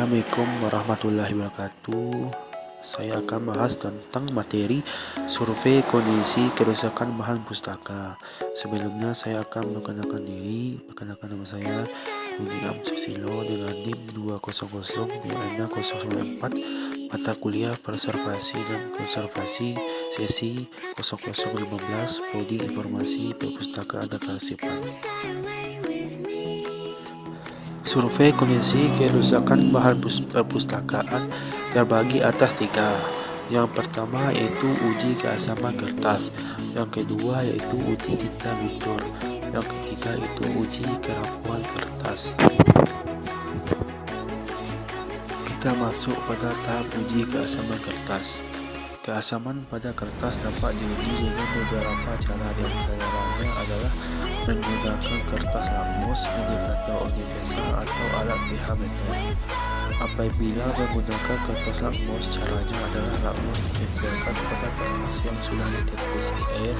Assalamualaikum warahmatullahi wabarakatuh. Saya akan bahas tentang materi survei kondisi kerusakan bahan pustaka. Sebelumnya saya akan memperkenalkan diri. Perkenalkan nama saya Budi Susilo dengan NIM 2002694, mata kuliah Preservasi dan Konservasi, sesi 0015, Prodi Informasi Perpustakaan dan Kearsipan. Survei kondisi kerusakan bahan perpustakaan terbagi atas 3. Yang pertama yaitu uji keasaman kertas, yang kedua yaitu uji tinta luntur, yang ketiga yaitu uji kerapuhan kertas. Kita masuk pada tahap uji keasaman kertas. Keasaman pada kertas dapat diuji dengan beberapa cara. Di antaranya adalah menggunakan kertas lakmus, indikator universal, atau alat pH meter. Apabila menggunakan kertas lakmus, caranya adalah lakmus ditempelkan pada kertas yang sudah ditepisi air.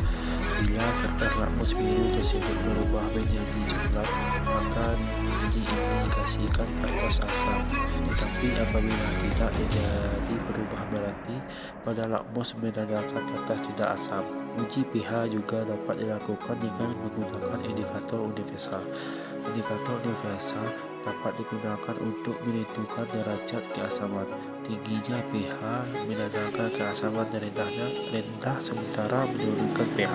Bila kertas lakmus biru tersebut berubah menjadi coklat, maka diindikasikan kertas asam. Tetapi apabila tidak terjadi berubah, berarti pada lakmus menandakan kertas tidak asam. Uji pH juga dapat dilakukan dengan menggunakan indikator universal. Indikator universal dapat digunakan untuk menentukan derajat keasaman. Tingginya pH menandakan keasaman rendah, sementara menurunkan pH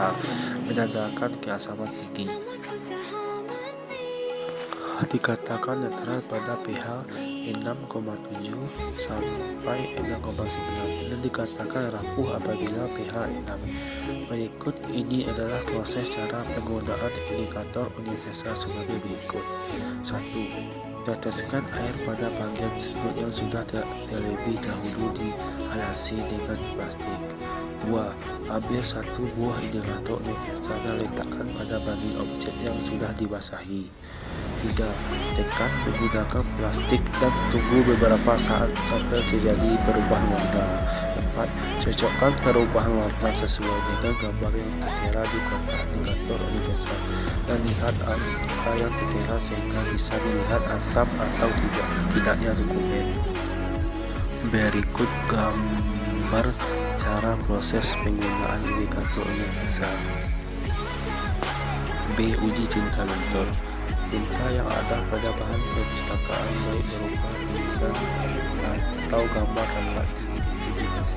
menandakan keasaman tinggi. Dikatakan netral pada pH 6,7 sampai 6,9 dan dikatakan rapuh apabila pH 6. Berikut ini adalah proses cara penggunaan indikator universal sebagai berikut. 1. Teteskan air pada bagian tersebut yang sudah terlebih dahulu dihalasi dengan plastik. 2. Ambil satu buah indikator universal dan letakkan pada bagian objek yang sudah dibasahi. 3. Tekan menggunakan plastik dan tunggu beberapa saat sampai terjadi perubahan warna. 4. Cocokkan perubahan warna sesuai dengan gambar yang tertera di kotak indikator universal dan lihat angka yang tertera sehingga bisa dilihat asam atau tidaknya dokumen. Berikut gambar cara proses penggunaan indikator universal. B. Uji tinta luntur. Tinta yang ada pada bahan perpustakaan baik berupa tulisan atau gambar dapat diidentifikasi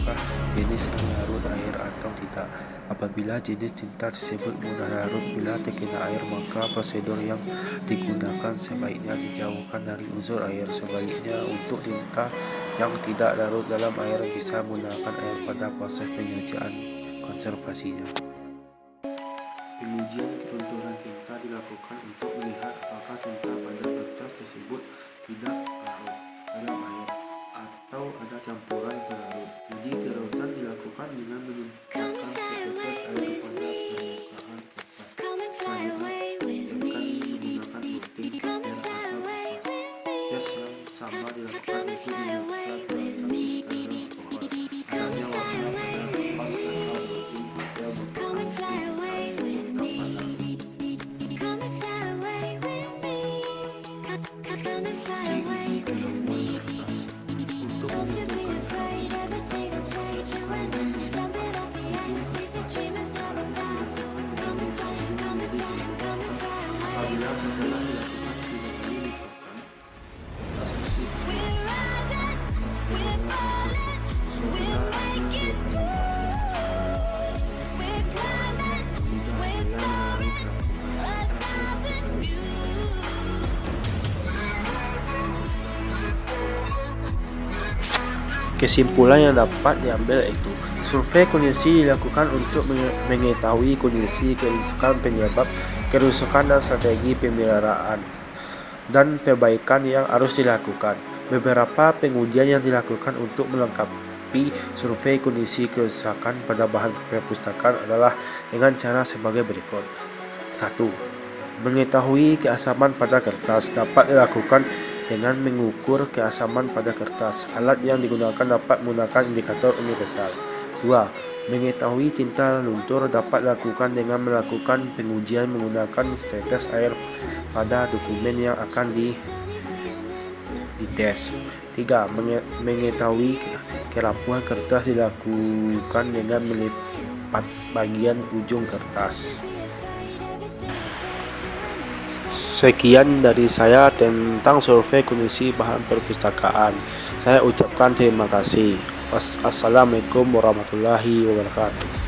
apakah jenis larut air atau tidak. Apabila jenis tinta tersebut mudah larut bila terkena air, maka prosedur yang digunakan sebaiknya dijauhkan dari unsur air. Sebaliknya, untuk tinta yang tidak larut dalam air bisa menggunakan air pada proses penyediaan konservasinya. Pengujian kelunturan tinta dilakukan untuk melihat apakah tinta pada kertas tersebut tidak larut dalam air atau ada campuran pelarut. Uji kelarutan dilakukan dengan menempelkan setetes air pada permukaan kertas. Selanjutnya, menggunakan gunting, pena, atau kompas. Tes yang sama dilakukan untuk memeriksa kelihatan tinta dalam alkohol. Adanya warna pada kompas atau gunting pada merupakan Kesimpulan yang dapat diambil yaitu survei kondisi dilakukan untuk mengetahui kondisi kerusakan, penyebab kerusakan, dan strategi pemeliharaan dan perbaikan yang harus dilakukan. Beberapa pengujian yang dilakukan untuk melengkapi survei kondisi kerusakan pada bahan perpustakaan adalah dengan cara sebagai berikut. 1. Mengetahui keasaman pada kertas dapat dilakukan dengan mengukur keasaman pada kertas. Alat yang digunakan dapat menggunakan indikator universal. 2. Mengetahui tinta luntur dapat dilakukan dengan melakukan pengujian menggunakan tetes air pada dokumen yang akan dites. 3. Mengetahui kerapuhan kertas dilakukan dengan melipat bagian ujung kertas. Sekian dari saya tentang survei kondisi bahan perpustakaan. Saya ucapkan terima kasih. Assalamualaikum warahmatullahi wabarakatuh.